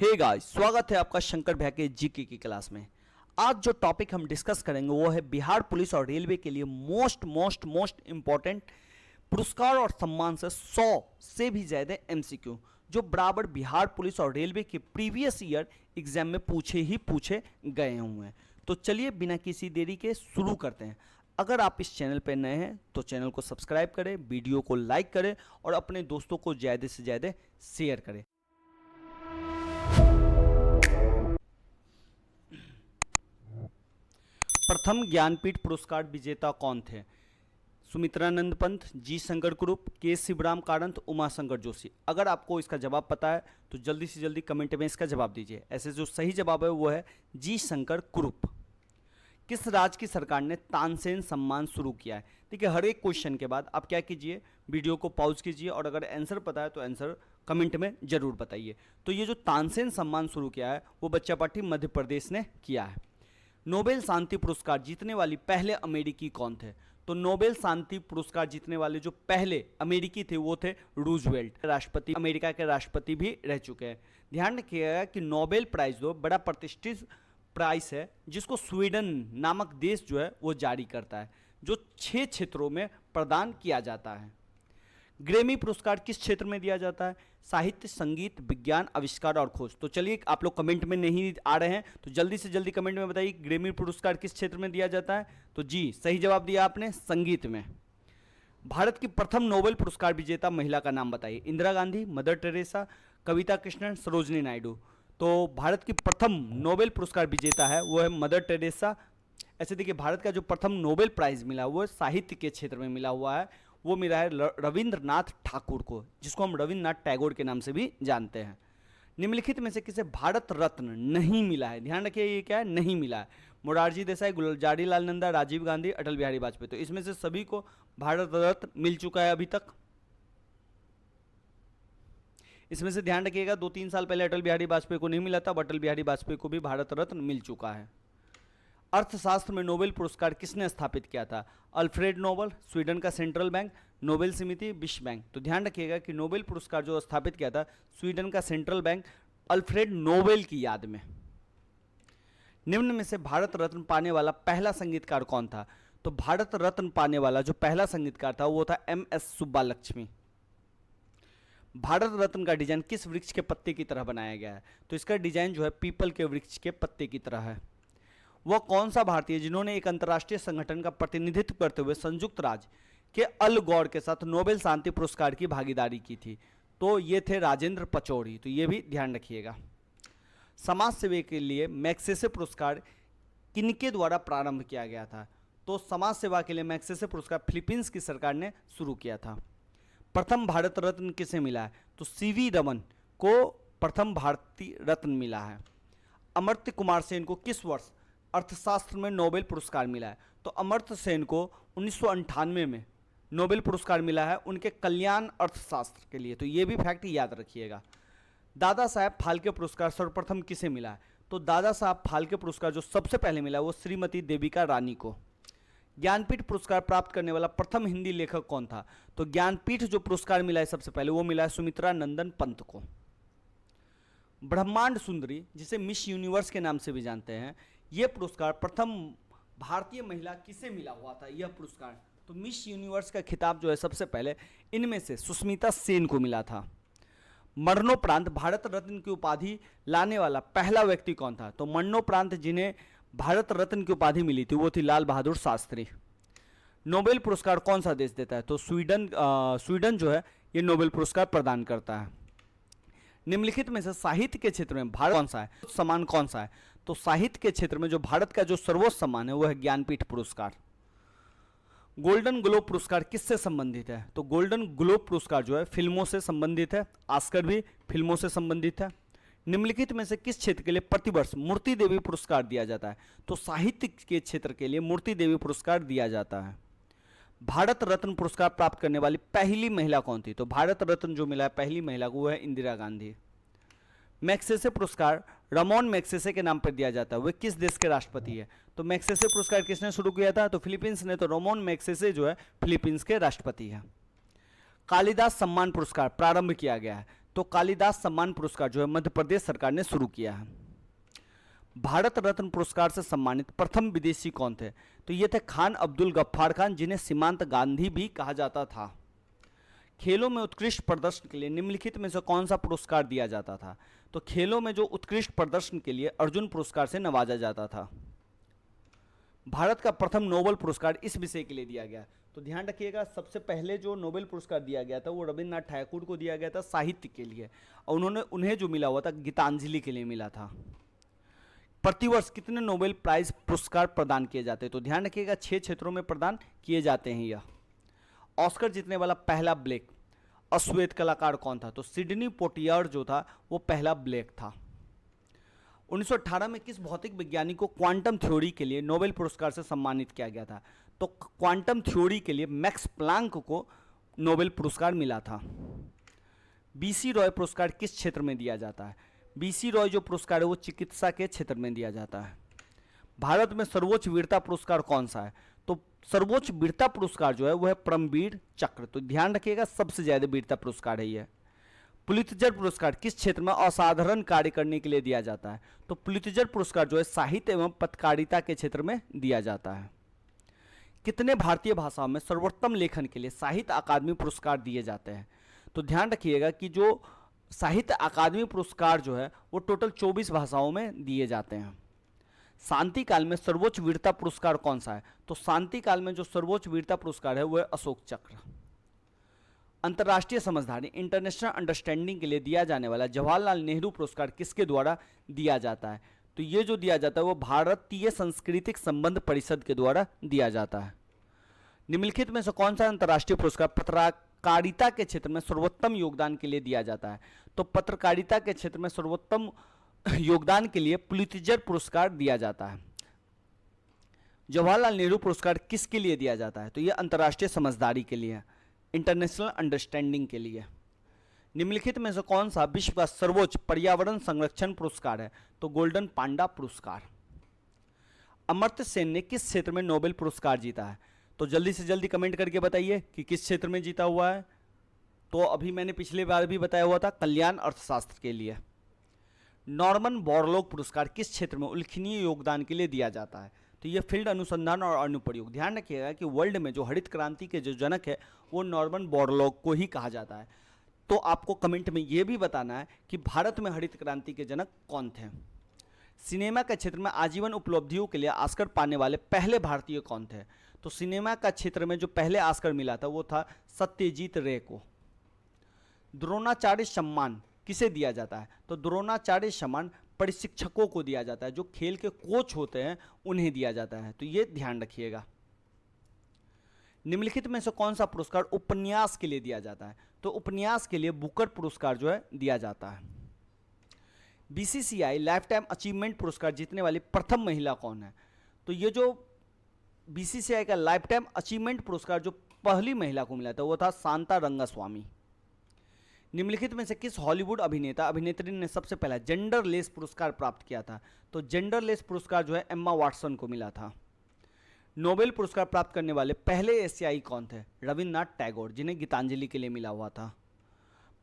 Hey guys, स्वागत है आपका शंकर भैया के जीके की क्लास में। आज जो टॉपिक हम डिस्कस करेंगे वो है बिहार पुलिस और रेलवे के लिए मोस्ट इंपॉर्टेंट पुरस्कार और सम्मान से 100 से भी ज़्यादा एमसीक्यू जो बराबर बिहार पुलिस और रेलवे के प्रीवियस ईयर एग्जाम में पूछे गए हुए हैं। तो चलिए बिना किसी देरी के शुरू करते हैं। अगर आप इस चैनल पर नए हैं तो चैनल को सब्सक्राइब करें, वीडियो को लाइक करें और अपने दोस्तों को ज़्यादा से ज़्यादा शेयर करें। प्रथम ज्ञानपीठ पुरस्कार विजेता कौन थे? सुमित्रानंद पंत, जी शंकर कुरूप, के शिवराम कारंत, उमाशंकर जोशी। अगर आपको इसका जवाब पता है तो जल्दी से जल्दी कमेंट में इसका जवाब दीजिए। ऐसे जो सही जवाब है वो है जी शंकर कुरूप। किस राज्य की सरकार ने तानसेन सम्मान शुरू किया है? देखिए, हर एक क्वेश्चन के बाद आप क्या कीजिए, वीडियो को पॉज कीजिए और अगर आंसर पता है तो आंसर कमेंट में जरूर बताइए। तो ये जो तानसेन सम्मान शुरू किया है वो बच्चा पार्टी मध्य प्रदेश ने किया है। नोबेल शांति पुरस्कार जीतने वाली पहले अमेरिकी कौन थे? तो नोबेल शांति पुरस्कार जीतने वाले जो पहले अमेरिकी थे वो थे रूजवेल्ट। राष्ट्रपति, अमेरिका के राष्ट्रपति भी रह चुके हैं। ध्यान रखिएगा कि नोबेल प्राइज जो बड़ा प्रतिष्ठित प्राइज है जिसको स्वीडन नामक देश जो है वो जारी करता है, जो 6 क्षेत्रों में प्रदान किया जाता है। ग्रेमी पुरस्कार किस क्षेत्र में दिया जाता है? साहित्य, संगीत, विज्ञान, आविष्कार और खोज। तो चलिए, आप लोग कमेंट में नहीं आ रहे हैं तो जल्दी से जल्दी कमेंट में बताइए ग्रेमी पुरस्कार किस क्षेत्र में दिया जाता है। तो जी, सही जवाब दिया आपने, संगीत में। भारत की प्रथम नोबेल पुरस्कार विजेता महिला का नाम बताइए। Indira Gandhi, mother Teresa, Kavita Krishnan, Sarojini Naidu. तो भारत की प्रथम नोबेल पुरस्कार विजेता है वो है मदर टेरेसा। ऐसे देखिए, भारत का जो प्रथम नोबेल प्राइज मिला वो साहित्य के क्षेत्र में मिला हुआ है, वो मिला है रविंद्रनाथ ठाकुर को, जिसको हम रविंद्रनाथ टैगोर के नाम से भी जानते हैं। निम्नलिखित में से किसे भारत रत्न नहीं मिला है? ध्यान रखिए, ये क्या है, नहीं मिला है। मोरारजी देसाई, गुलजारी लाल नंदा, राजीव गांधी, अटल बिहारी वाजपेयी। तो इसमें से सभी को भारत रत्न मिल चुका है अभी तक। इसमें से ध्यान रखिएगा, 2-3 साल पहले अटल बिहारी वाजपेयी को नहीं मिला था, अटल बिहारी वाजपेयी को भी भारत रत्न मिल चुका है। अर्थशास्त्र में नोबेल पुरस्कार किसने स्थापित किया था? अल्फ्रेड नोबल, स्वीडन का सेंट्रल बैंक, नोबेल समिति, विश्व बैंक। तो ध्यान रखिएगा कि नोबेल पुरस्कार जो स्थापित किया था स्वीडन का सेंट्रल बैंक अल्फ्रेड नोबेल की याद में। निम्न में से भारत रत्न पाने वाला पहला संगीतकार कौन था? तो भारत रत्न पाने वाला जो पहला संगीतकार था वो था MS सुब्बालक्ष्मी। भारत रत्न का डिजाइन किस वृक्ष के पत्ते की तरह बनाया गया है? तो इसका डिजाइन जो है पीपल के वृक्ष के पत्ते की तरह है। वह कौन सा भारतीय जिन्होंने एक अंतर्राष्ट्रीय संगठन का प्रतिनिधित्व करते हुए संयुक्त राज्य के अल गौर के साथ नोबेल शांति पुरस्कार की भागीदारी की थी? तो ये थे राजेंद्र पचौरी। तो ये भी ध्यान रखिएगा। समाज सेवा के लिए मैग्सेसे पुरस्कार किनके द्वारा प्रारंभ किया गया था? तो समाज सेवा के लिए मैग्सेसे पुरस्कार फिलीपींस की सरकार ने शुरू किया था। प्रथम भारत रत्न किसे मिला है? तो CV रमन को प्रथम भारतीय रत्न मिला है। अमर्त्य कुमार सेन को किस वर्ष अर्थशास्त्र में नोबेल पुरस्कार मिला है? तो अमर्त्य सेन को 1998 में नोबेल पुरस्कार मिला है उनके कल्याण अर्थशास्त्र के लिए। तो ये भी फैक्ट याद रखिएगा। दादा साहब फाल्के पुरस्कार सर्वप्रथम किसे मिला है? तो दादा साहब फाल्के पुरस्कार जो सबसे पहले मिला है वो श्रीमती देविका रानी को। ज्ञानपीठ पुरस्कार प्राप्त करने वाला प्रथम हिंदी लेखक कौन था? तो ज्ञानपीठ जो पुरस्कार मिला है सबसे पहले वो मिला है सुमित्रा नंदन पंत को। ब्रह्मांड सुंदरी, जिसे मिस यूनिवर्स के नाम से भी जानते हैं, यह पुरस्कार प्रथम भारतीय महिला किसे मिला हुआ था? यह पुरस्कार तो मिस यूनिवर्स का खिताब जो है सबसे पहले इनमें से सुष्मिता सेन को मिला था। मरणोपरांत भारत रत्न की उपाधि लाने वाला पहला व्यक्ति कौन था? तो मरणोपरांत जिन्हें भारत रत्न की उपाधि मिली थी वो थी लाल बहादुर शास्त्री। नोबेल पुरस्कार कौन सा देश देता है? तो स्वीडन जो है ये नोबेल पुरस्कार प्रदान करता है। निम्नलिखित में से साहित्य के क्षेत्र में भारत कौन सा है, सम्मान कौन सा है? तो साहित्य के क्षेत्र में जो भारत का जो सर्वोच्च सम्मान है वो है ज्ञानपीठ पुरस्कार। गोल्डन ग्लोब पुरस्कार किससे संबंधित है? तो गोल्डन ग्लोब पुरस्कार जो है फिल्मों से संबंधित है। ऑस्कर भी फिल्मों से संबंधित है। निम्नलिखित में से किस क्षेत्र के लिए प्रतिवर्ष मूर्ति देवी पुरस्कार दिया जाता है? तो साहित्य के क्षेत्र के लिए मूर्ति देवी पुरस्कार दिया जाता है। भारत रत्न पुरस्कार प्राप्त करने वाली पहली महिला कौन थी? तो भारत रत्न जो मिला है पहली महिला को वो है इंदिरा गांधी। मैग्सेसे पुरस्कार रमोन मैग्सेसे के नाम पर दिया जाता है, वे किस देश के राष्ट्रपति है? तो मैग्सेसे पुरस्कार किसने शुरू किया था? तो फिलीपींस ने। तो रमोन मैग्सेसे जो है फिलीपींस के राष्ट्रपति है। कालिदास सम्मान पुरस्कार प्रारंभ किया गया है? तो कालिदास सम्मान पुरस्कार जो है मध्य प्रदेश सरकार ने शुरू किया है। भारत रत्न पुरस्कार से सम्मानित प्रथम विदेशी कौन थे? तो ये थे खान अब्दुल गफ्फार खान, जिन्हें सीमांत गांधी भी कहा जाता था। खेलों में उत्कृष्ट प्रदर्शन के लिए निम्नलिखित में से कौन सा पुरस्कार दिया जाता था? तो खेलों में जो उत्कृष्ट प्रदर्शन के लिए अर्जुन पुरस्कार से नवाजा जाता था। भारत का प्रथम नोबेल पुरस्कार इस विषय के लिए दिया गया, तो ध्यान रखिएगा, सबसे पहले जो नोबेल पुरस्कार दिया गया था वो रविन्द्रनाथ ठाकुर को दिया गया था साहित्य के लिए, और उन्हें जो मिला हुआ था गीतांजलि के लिए मिला था। प्रतिवर्ष कितने नोबेल प्राइज पुरस्कार प्रदान किए जाते हैं? तो ध्यान रखिएगा 6 क्षेत्रों में प्रदान किए जाते हैं। यह ऑस्कर जीतने वाला पहला ब्लैक अश्वेत कलाकार कौन था? तो सिडनी पोटियर जो था वो पहला ब्लैक था। 1918 में किस भौतिक वैज्ञानिक को क्वांटम थ्योरी के लिए नोबेल पुरस्कार से सम्मानित किया गया था? तो क्वांटम थ्योरी के लिए मैक्स प्लांक को नोबेल पुरस्कार मिला था। बीसी रॉय पुरस्कार किस क्षेत्र में दिया जाता है? बीसी रॉय जो पुरस्कार है वो चिकित्सा के क्षेत्र में दिया जाता है। भारत में सर्वोच्च वीरता पुरस्कार कौन सा है? तो सर्वोच्च वीरता पुरस्कार जो है वह है परमवीर चक्र। तो ध्यान रखिएगा सबसे ज्यादा वीरता पुरस्कार है यह। पुलित्जर पुरस्कार किस क्षेत्र में असाधारण कार्य करने के लिए दिया जाता है? तो पुलित्जर पुरस्कार जो है साहित्य एवं पत्रकारिता के क्षेत्र में दिया जाता है। कितने भारतीय भाषाओं में सर्वोत्तम लेखन के लिए साहित्य अकादमी पुरस्कार दिए जाते हैं? तो ध्यान रखिएगा कि जो साहित्य अकादमी पुरस्कार जो है वो टोटल 24 भाषाओं में दिए जाते हैं। शांति काल में सर्वोच्च वीरता पुरस्कार कौन सा है? तो शांति काल में जो सर्वोच्च वीरता पुरस्कार है वो है अशोक चक्र। अंतर्राष्ट्रीय समझदारी इंटरनेशनल अंडरस्टैंडिंग के लिए दिया जाने वाला जवाहरलाल नेहरू पुरस्कार किसके द्वारा दिया जाता है? तो ये जो दिया जाता है वो भारतीय सांस्कृतिक संबंध परिषद के द्वारा दिया जाता है। निम्नलिखित में से कौन सा अंतर्राष्ट्रीय पुरस्कार पत्रकारिता के क्षेत्र में सर्वोत्तम योगदान के लिए दिया जाता है? तो पत्रकारिता के क्षेत्र में सर्वोत्तम योगदान के लिए पुलित्जर पुरस्कार दिया जाता है। जवाहरलाल नेहरू पुरस्कार किसके लिए दिया जाता है? तो यह अंतर्राष्ट्रीय समझदारी के लिए, इंटरनेशनल अंडरस्टैंडिंग के लिए। निम्नलिखित में से कौन सा विश्व का सर्वोच्च पर्यावरण संरक्षण पुरस्कार है? तो गोल्डन पांडा पुरस्कार। अमर्त्य सेन ने किस क्षेत्र में नोबेल पुरस्कार जीता है? तो जल्दी से जल्दी कमेंट करके बताइए कि किस क्षेत्र में जीता हुआ है। तो अभी मैंने पिछले बार भी बताया हुआ था, कल्याण अर्थशास्त्र के लिए। नॉर्मन बोरलॉग पुरस्कार किस क्षेत्र में उल्लेखनीय योगदान के लिए दिया जाता है? तो ये फील्ड अनुसंधान और अनुप्रयोग। ध्यान रखिएगा कि वर्ल्ड में जो हरित क्रांति के जो जनक है वो नॉर्मन बोरलॉग को ही कहा जाता है। तो आपको कमेंट में ये भी बताना है कि भारत में हरित क्रांति के जनक कौन थे। सिनेमा के क्षेत्र में आजीवन उपलब्धियों के लिए ऑस्कर पाने वाले पहले भारतीय कौन थे? तो सिनेमा का क्षेत्र में जो पहले ऑस्कर मिला था वो था सत्यजीत रे को। द्रोणाचार्य सम्मान किसे दिया जाता है? तो द्रोणाचार्य सम्मान प्रशिक्षकों को दिया जाता है, जो खेल के कोच होते हैं उन्हें दिया जाता है। तो ये ध्यान रखिएगा। निम्नलिखित में से कौन सा पुरस्कार उपन्यास के लिए दिया जाता है? तो उपन्यास के लिए बुकर पुरस्कार जो है दिया जाता है। बीसीसीआई लाइफ टाइम अचीवमेंट पुरस्कार जीतने वाली प्रथम महिला कौन है? तो ये जो बीसीसीआई का लाइफ टाइम अचीवमेंट पुरस्कार जो पहली महिला को मिला था वो था शांता रंगास्वामी। निम्नलिखित में से किस हॉलीवुड अभिनेता अभिनेत्री ने सबसे पहला जेंडरलेस पुरस्कार प्राप्त किया था? तो जेंडरलेस पुरस्कार जो है एम्मा वाटसन को मिला था। नोबेल पुरस्कार प्राप्त करने वाले पहले एशियाई कौन थे? रविन्द्रनाथ टैगोर, जिन्हें गीतांजलि के लिए मिला हुआ था।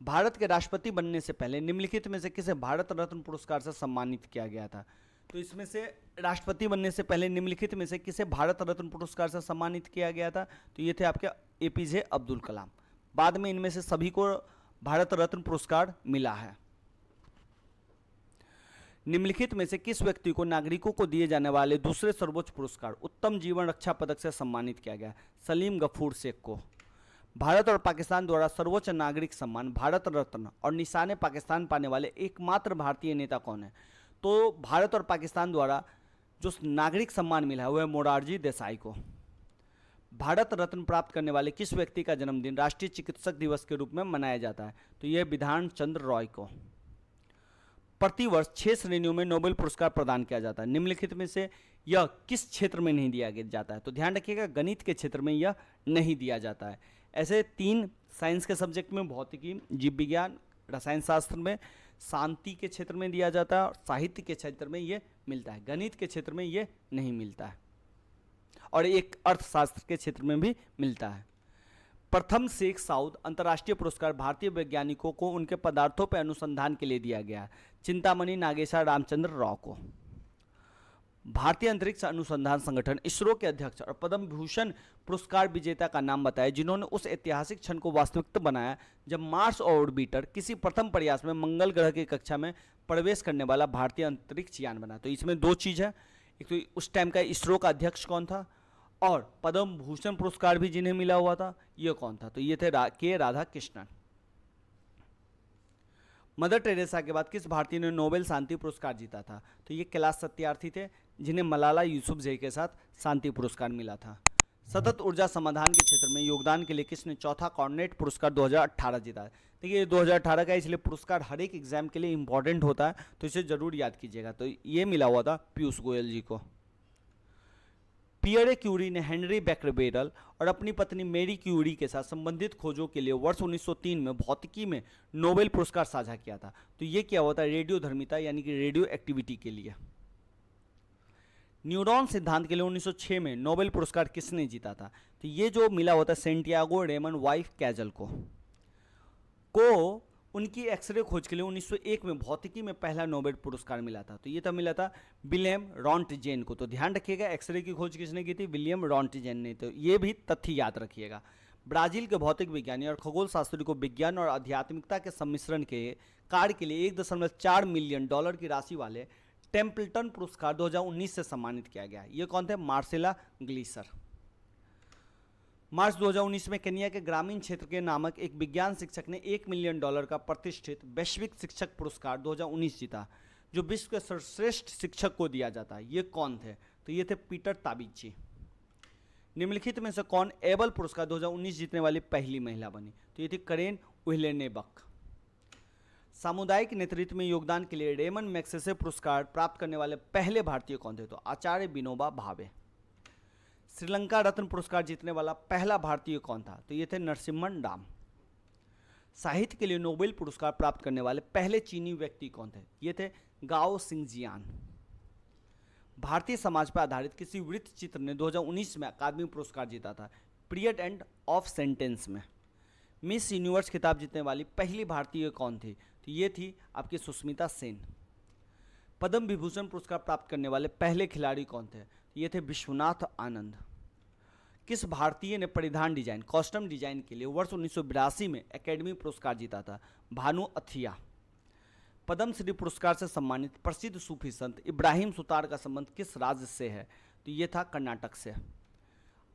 भारत के राष्ट्रपति बनने से पहले निम्नलिखित में से किसे भारत रत्न पुरस्कार से सम्मानित किया गया था? तो इसमें से राष्ट्रपति बनने से पहले निम्नलिखित में से किसे भारत रत्न पुरस्कार से सम्मानित किया गया था? तो ये थे आपके एपीजे अब्दुल कलाम। बाद में इनमें से सभी को भारत रत्न पुरस्कार मिला है। निम्नलिखित में से किस व्यक्ति को नागरिकों को दिए जाने वाले दूसरे सर्वोच्च पुरस्कार उत्तम जीवन रक्षा पदक से सम्मानित किया गया? सलीम गफूर शेख को। भारत और पाकिस्तान द्वारा सर्वोच्च नागरिक सम्मान भारत रत्न और निशान पाकिस्तान पाने वाले एकमात्र भारतीय नेता कौन है? तो भारत और पाकिस्तान द्वारा जो नागरिक सम्मान मिला है वह मोरारजी देसाई को। भारत रत्न प्राप्त करने वाले किस व्यक्ति का जन्मदिन राष्ट्रीय चिकित्सक दिवस के रूप में मनाया जाता है? तो यह विधान चंद्र रॉय को। प्रतिवर्ष 6 श्रेणियों में नोबेल पुरस्कार प्रदान किया जाता है। निम्नलिखित में से यह किस क्षेत्र में नहीं दिया जाता है? तो ध्यान रखिएगा गणित के क्षेत्र में यह नहीं दिया जाता है। ऐसे 3 साइंस के सब्जेक्ट में भौतिकी, जीव विज्ञान, रसायन शास्त्र में, शांति के क्षेत्र में दिया जाता है और साहित्य के क्षेत्र में यह मिलता है। गणित के क्षेत्र में यह नहीं मिलता है और एक अर्थशास्त्र के क्षेत्र में भी मिलता है। प्रथम शेख साउद अंतर्राष्ट्रीय पुरस्कार भारतीय वैज्ञानिकों को उनके पदार्थों पर अनुसंधान के लिए दिया गया। चिंतामणि नागेश्वर रामचंद्र राव को। भारतीय अंतरिक्ष अनुसंधान संगठन इसरो के अध्यक्ष और पद्म भूषण पुरस्कार विजेता का नाम बताया जिन्होंने उस ऐतिहासिक क्षण को वास्तविकता बनाया जब मार्स ऑर्बिटर किसी प्रथम प्रयास में मंगल ग्रह की कक्षा में प्रवेश करने वाला भारतीय अंतरिक्ष यान बना। तो इसमें दो चीज है, एक तो उस टाइम का इसरो का अध्यक्ष कौन था और पद्म भूषण पुरस्कार भी जिन्हें मिला हुआ था ये कौन था, तो ये थे के राधा कृष्णन। मदर टेरेसा के बाद किस भारतीय ने नोबेल शांति पुरस्कार जीता था, तो ये कैलाश सत्यार्थी थे जिन्हें मलाला यूसुफजई के साथ शांति पुरस्कार मिला था। सतत ऊर्जा समाधान के क्षेत्र में योगदान के लिए किसने चौथा कॉर्नेट पुरस्कार 2018 जीता है। देखिए 2018 का इसलिए पुरस्कार हर एक एग्जाम के लिए इंपॉर्टेंट होता है तो इसे जरूर याद कीजिएगा। तो ये मिला हुआ था पीयूष गोयल जी को। पियरे क्यूरी ने हेनरी बैकरबेरल और अपनी पत्नी मेरी क्यूरी के साथ संबंधित खोजों के लिए वर्ष 1903 में भौतिकी में नोबेल पुरस्कार साझा किया था। तो ये क्या होता है, रेडियोधर्मिता यानी कि रेडियो एक्टिविटी के लिए। न्यूरॉन सिद्धांत के लिए 1906 में नोबेल पुरस्कार किसने जीता था, तो ये जो मिला होता है सेंटियागो रेमन वाइफ कैजल को उनकी एक्सरे खोज के लिए 1901 में भौतिकी में पहला नोबेल पुरस्कार मिला था। तो ये तब मिला था विलियम रॉन्टजेन को। तो ध्यान रखिएगा एक्सरे की खोज किसने की थी, विलियम रॉन्टजेन ने। तो ये भी तथ्य याद रखिएगा। ब्राजील के भौतिक विज्ञानी और खगोल शास्त्री को विज्ञान और आध्यात्मिकता के सम्मिश्रण के कार्य के लिए 1.4 मिलियन डॉलर की राशि वाले टेम्पल्टन पुरस्कार 2019 से सम्मानित किया गया। ये कौन थे, मार्सेला ग्लीसर। मार्च 2019 में केन्या के ग्रामीण क्षेत्र के नामक एक विज्ञान शिक्षक ने $1 मिलियन का प्रतिष्ठित वैश्विक शिक्षक पुरस्कार 2019 जीता, जो विश्व के सर्वश्रेष्ठ शिक्षक को दिया जाता है। ये कौन थे, तो ये थे पीटर ताबिची। निम्नलिखित में से कौन एबल पुरस्कार 2019 जीतने वाली पहली महिला बनी, तो ये थी करेन उइलेनेबक। सामुदायिक नेतृत्व में योगदान के लिए रेमन मैग्सेसे पुरस्कार प्राप्त करने वाले पहले भारतीय कौन थे, तो आचार्य विनोबा भावे। श्रीलंका रत्न पुरस्कार जीतने वाला पहला भारतीय कौन था, तो ये थे नरसिम्हन राम। साहित्य के लिए नोबेल पुरस्कार प्राप्त करने वाले पहले चीनी व्यक्ति कौन थे, ये थे गाओ सिंगजियान। भारतीय समाज पर आधारित किसी वृत्त चित्र ने 2019 में अकादमी पुरस्कार जीता था, पीरियड एंड ऑफ सेंटेंस में। मिस यूनिवर्स खिताब जीतने वाली पहली भारतीय कौन थी, तो ये थी आपकी सुष्मिता सेन। पद्म विभूषण पुरस्कार प्राप्त करने वाले पहले खिलाड़ी कौन थे, ये थे विश्वनाथ आनंद। किस भारतीय ने परिधान डिजाइन कॉस्ट्यूम डिजाइन के लिए वर्ष 1982 में एकेडमी पुरस्कार जीता था, भानु अथिया। पद्मश्री पुरस्कार से सम्मानित प्रसिद्ध सूफी संत इब्राहिम सुतार का संबंध किस राज्य से है, तो ये था कर्नाटक से।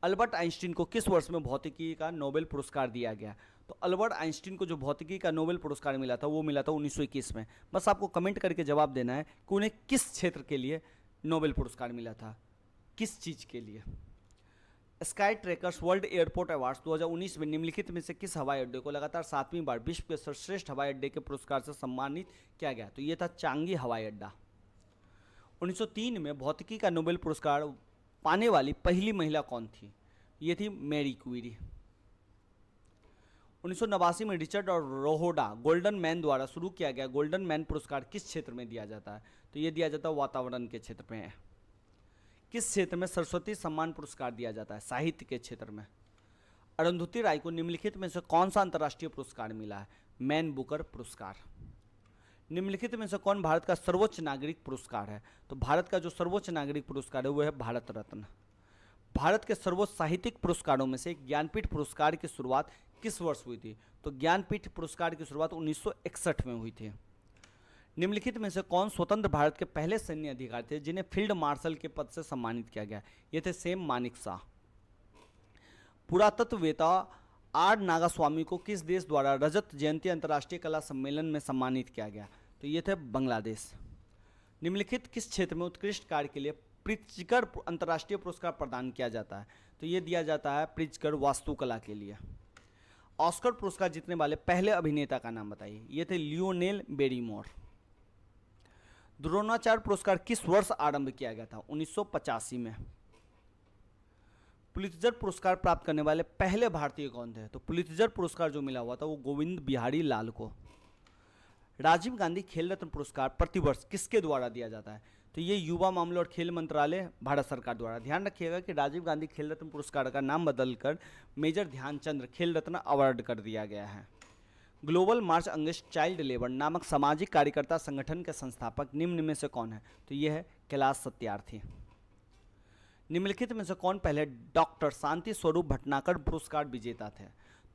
अल्बर्ट आइंस्टीन को किस वर्ष में भौतिकी का नोबेल पुरस्कार दिया गया, तो अल्बर्ट आइंस्टीन को जो भौतिकी का नोबेल पुरस्कार मिला था वो मिला था 1921 में। बस आपको कमेंट करके जवाब देना है कि उन्हें किस क्षेत्र के लिए नोबेल पुरस्कार मिला था, किस चीज़ के लिए। Skytrax World Airport Awards 2019 में निम्नलिखित में से किस हवाई अड्डे को लगातार 7वीं बार विश्व के सर्वश्रेष्ठ हवाई अड्डे के पुरस्कार से सम्मानित किया गया, तो ये था चांगी हवाई अड्डा। 1903 में भौतिकी का नोबेल पुरस्कार पाने वाली पहली महिला कौन थी, ये थी मैरी क्यूरी। 1989 में रिचर्ड और रोहोडा गोल्डन मैन द्वारा शुरू किया गया गोल्डन मैन पुरस्कार किस क्षेत्र में दिया जाता है, तो ये दिया जाता है वातावरण के क्षेत्र में। किस क्षेत्र में सरस्वती सम्मान पुरस्कार दिया जाता है, साहित्य के क्षेत्र में। अरुंधति राय को निम्नलिखित में से कौन सा अंतर्राष्ट्रीय पुरस्कार मिला है, मैन बुकर पुरस्कार। निम्नलिखित में से कौन भारत का सर्वोच्च नागरिक पुरस्कार है, तो भारत का जो सर्वोच्च नागरिक पुरस्कार है वो है भारत रत्न। भारत के सर्वोच्च साहित्यिक पुरस्कारों में से ज्ञानपीठ पुरस्कार की शुरुआत किस वर्ष हुई थी, तो ज्ञानपीठ पुरस्कार की शुरुआत 1961 में हुई थी। निम्नलिखित में से कौन स्वतंत्र भारत के पहले सैन्य अधिकारी थे जिन्हें फील्ड मार्शल के पद से सम्मानित किया गया, ये थे सेम मानिक शाह। पुरातत्ववेत्ता आर नागास्वामी को किस देश द्वारा रजत जयंती अंतर्राष्ट्रीय कला सम्मेलन में सम्मानित किया गया, तो ये थे बांग्लादेश। निम्नलिखित किस क्षेत्र में उत्कृष्ट कार्य के लिए प्रित्जकर अंतर्राष्ट्रीय पुरस्कार प्रदान किया जाता है, तो ये दिया जाता है प्रित्जकर वास्तुकला के लिए। ऑस्कर पुरस्कार जीतने वाले पहले अभिनेता का नाम बताइए, ये थे लियोनेल बेरीमोर। द्रोणाचार्य पुरस्कार किस वर्ष आरंभ किया गया था, 1985 में। पुलित्जर पुरस्कार प्राप्त करने वाले पहले भारतीय कौन थे, तो पुलित्जर पुरस्कार जो मिला हुआ था वो गोविंद बिहारी लाल को। राजीव गांधी खेल रत्न पुरस्कार प्रतिवर्ष किसके द्वारा दिया जाता है? तो ये युवा मामले और खेल मंत्रालय, भारत सरकार द्वारा। ध्यान रखिएगा कि राजीव गांधी खेल रत्न पुरस्कार का नाम बदलकर मेजर ध्यानचंद्र खेल रत्न अवार्ड कर दिया गया है। ग्लोबल मार्च अगेंस्ट चाइल्ड लेबर नामक सामाजिक कार्यकर्ता संगठन के संस्थापक निम्न में से कौन है? तो ये है कैलाश सत्यार्थी। निम्नलिखित में से कौन पहले डॉक्टर शांति स्वरूप भटनागर पुरस्कार विजेता थे?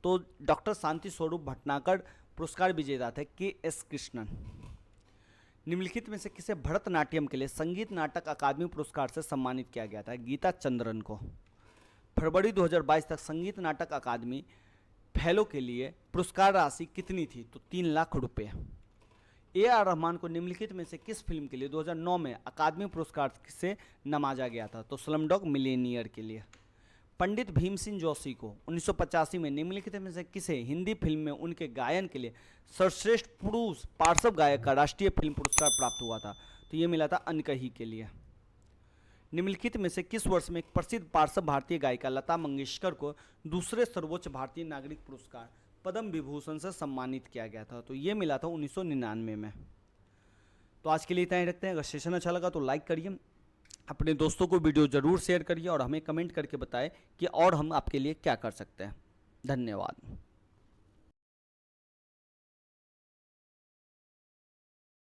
तो डॉक्टर शांति स्वरूप भटनागर पुरस्कार विजेता थे के.एस. कृष्णन। निम्नलिखित में से किसे भरतनाट्यम के लिए संगीत नाटक अकादमी पुरस्कार से सम्मानित किया गया था? गीता चंद्रन को। फरवरी 2022 तक संगीत नाटक अकादमी फेलो के लिए पुरस्कार राशि कितनी थी? तो 3 लाख रुपये। ए.आर. रहमान को निम्नलिखित में से किस फिल्म के लिए 2009 में अकादमी पुरस्कार से नवाजा गया था? तो स्लमडॉग मिलियनेयर के लिए। पंडित भीमसेन जोशी को 1985 में निम्नलिखित में से किसे हिंदी फिल्म में उनके गायन के लिए सर्वश्रेष्ठ पुरुष पार्श्व गायक का राष्ट्रीय फिल्म पुरस्कार प्राप्त हुआ था? तो ये मिला था अनकही के लिए। निम्नलिखित में से किस वर्ष में एक प्रसिद्ध पार्श्व भारतीय गायिका लता मंगेशकर को दूसरे सर्वोच्च भारतीय नागरिक पुरस्कार पद्म विभूषण से सम्मानित किया गया था? तो ये मिला था 1999 में। तो आज के लिए इतना ही रखते हैं। अगर सेशन अच्छा लगा तो लाइक करिए, अपने दोस्तों को वीडियो ज़रूर शेयर करिए और हमें कमेंट करके बताएं कि और हम आपके लिए क्या कर सकते हैं। धन्यवाद।